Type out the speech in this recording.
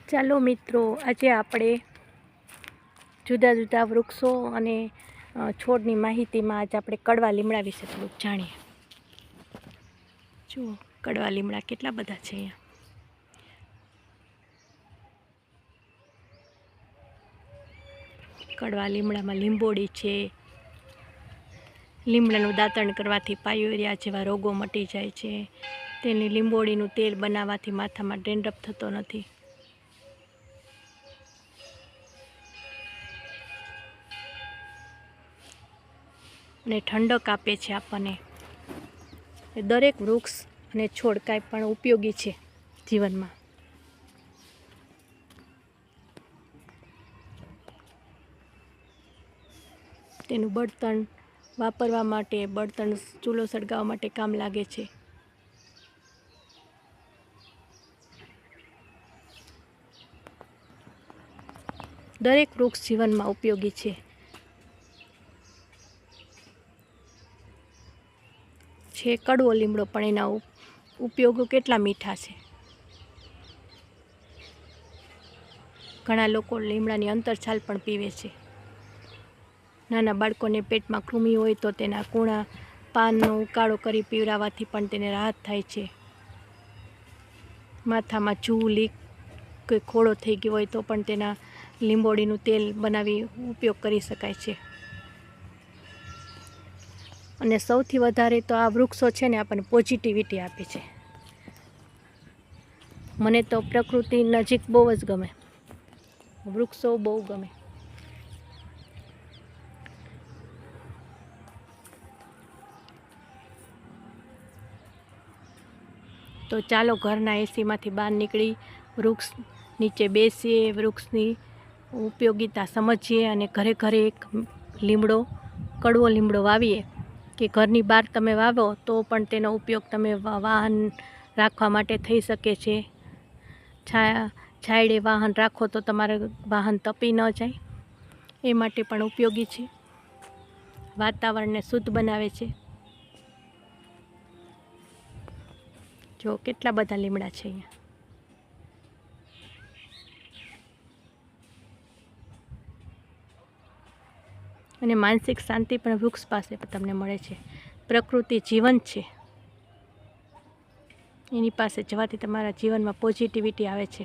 ચાલો મિત્રો, આજે આપણે જુદા જુદા વૃક્ષો અને છોડની માહિતીમાં આજે આપણે કડવા લીમડા વિશે થોડુંક જાણીએ. જુઓ, કડવા લીમડા કેટલા બધા છે અહીંયા. કડવા લીમડામાં લીંબોડી છે. લીમડાનું દાંતણ કરવાથી પાયોરિયા જેવા રોગો મટી જાય છે. તેની લીંબોડીનું તેલ બનાવવાથી માથામાં ડેન્ડ્રફ થતો નથી. અને ઠંડક આપે છે આપણને. દરેક વૃક્ષ અને છોડ કાંઈ પણ ઉપયોગી છે જીવનમાં. તેનું બળતણ વાપરવા માટે, બળતણ ચૂલો સળગાવવા માટે કામ લાગે છે. દરેક વૃક્ષ જીવનમાં ઉપયોગી છે. કડવો લીમડો, પણ એના ઉપયોગો કેટલા મીઠા છે. ઘણા લોકો લીમડાની અંતરછાલ પણ પીવે છે. નાના બાળકોને પેટમાં કૃમિ હોય તો તેના કૂણા પાનનો ઉકાળો કરી પીવડાવવાથી પણ તેને રાહત થાય છે. માથામાં જૂ, લીક કે ખોડો થઈ ગયો હોય તો પણ તેના લીંબોડીનું તેલ બનાવી ઉપયોગ કરી શકાય છે. અને સૌથી વધારે તો આ વૃક્ષો છે ને આપણને પોઝિટિવિટી આપે છે. મને તો પ્રકૃતિ નજીક બહુ જ ગમે, વૃક્ષો બહુ ગમે. તો ચાલો ઘરના એસીમાંથી બહાર નીકળી વૃક્ષ નીચે બેસીએ, વૃક્ષની ઉપયોગિતા સમજીએ અને ઘરે ઘરે એક લીમડો, કડવો લીમડો વાવીએ. કે ઘરની બહાર તમે વાવો તો પણ તેનો ઉપયોગ તમે વાહન રાખવા માટે થઈ શકે છે. છાંયડે વાહન રાખો તો તમારે વાહન તપી ન જાય, એ માટે પણ ઉપયોગી છે. વાતાવરણને શુદ્ધ બનાવે છે. જો કેટલા બધા લીમડા છે અહીંયા. અને માનસિક શાંતિ પણ વૃક્ષ પાસે તમને મળે છે. પ્રકૃતિ જીવંત છે. એની પાસે જવાથી તમારા જીવનમાં પોઝિટિવિટી આવે છે.